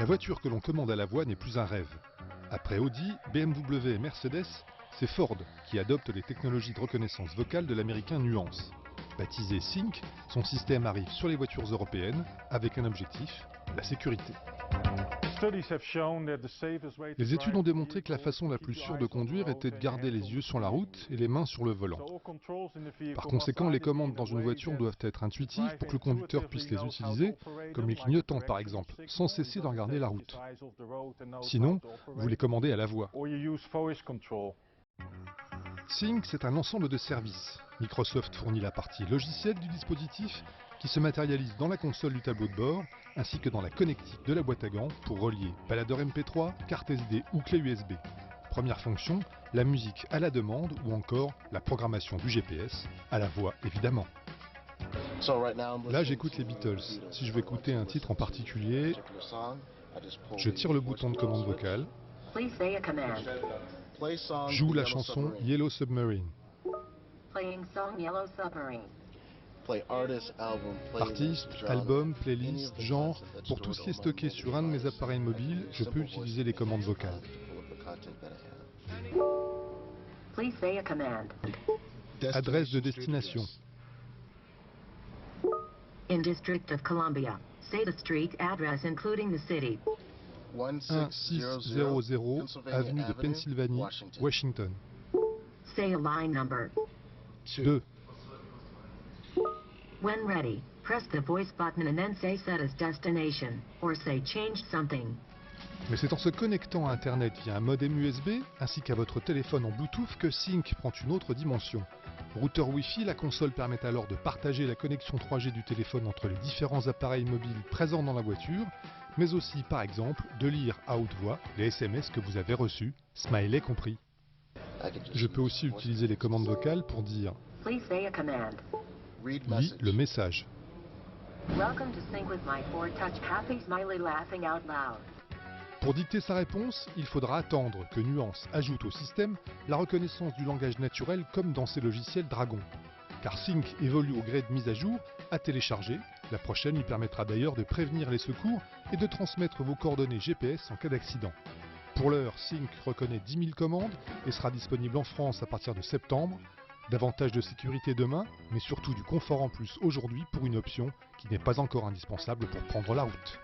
La voiture que l'on commande à la voix n'est plus un rêve. Après Audi, BMW et Mercedes, c'est Ford qui adopte les technologies de reconnaissance vocale de l'américain Nuance. Baptisé Sync, son système arrive sur les voitures européennes avec un objectif, la sécurité. Les études ont démontré que la façon la plus sûre de conduire était de garder les yeux sur la route et les mains sur le volant. Par conséquent, les commandes dans une voiture doivent être intuitives pour que le conducteur puisse les utiliser, comme les clignotants par exemple, sans cesser de regarder la route. Sinon, vous les commandez à la voix. Sync, c'est un ensemble de services. Microsoft fournit la partie logicielle du dispositif qui se matérialise dans la console du tableau de bord ainsi que dans la connectique de la boîte à gants pour relier baladeur MP3, carte SD ou clé USB. Première fonction, la musique à la demande ou encore la programmation du GPS, à la voix évidemment. Là j'écoute les Beatles. Si je veux écouter un titre en particulier, je tire le bouton de commande vocale. Joue la chanson Yellow Submarine. Artiste, album, playlist, genre, pour tout ce qui est stocké sur un de mes appareils mobiles, je peux utiliser les commandes vocales. Adresse de destination. In District of Columbia, say the street address including the city. 1600 avenue de Pennsylvanie, Washington. Say a line number. 2. When ready, press the voice button and then say set as destination, or say change something. Mais c'est en se connectant à Internet via un modem USB, ainsi qu'à votre téléphone en Bluetooth que Sync prend une autre dimension. Routeur Wi-Fi, la console permet alors de partager la connexion 3G du téléphone entre les différents appareils mobiles présents dans la voiture, mais aussi, par exemple, de lire à haute voix les SMS que vous avez reçus, smiley compris. Je peux aussi utiliser les commandes vocales pour dire « Lis le message ». Pour dicter sa réponse, il faudra attendre que Nuance ajoute au système la reconnaissance du langage naturel comme dans ses logiciels Dragon. Car Sync évolue au gré de mise à jour, à télécharger. La prochaine lui permettra d'ailleurs de prévenir les secours et de transmettre vos coordonnées GPS en cas d'accident. Pour l'heure, Sync reconnaît 10 000 commandes et sera disponible en France à partir de septembre. Davantage de sécurité demain, mais surtout du confort en plus aujourd'hui pour une option qui n'est pas encore indispensable pour prendre la route.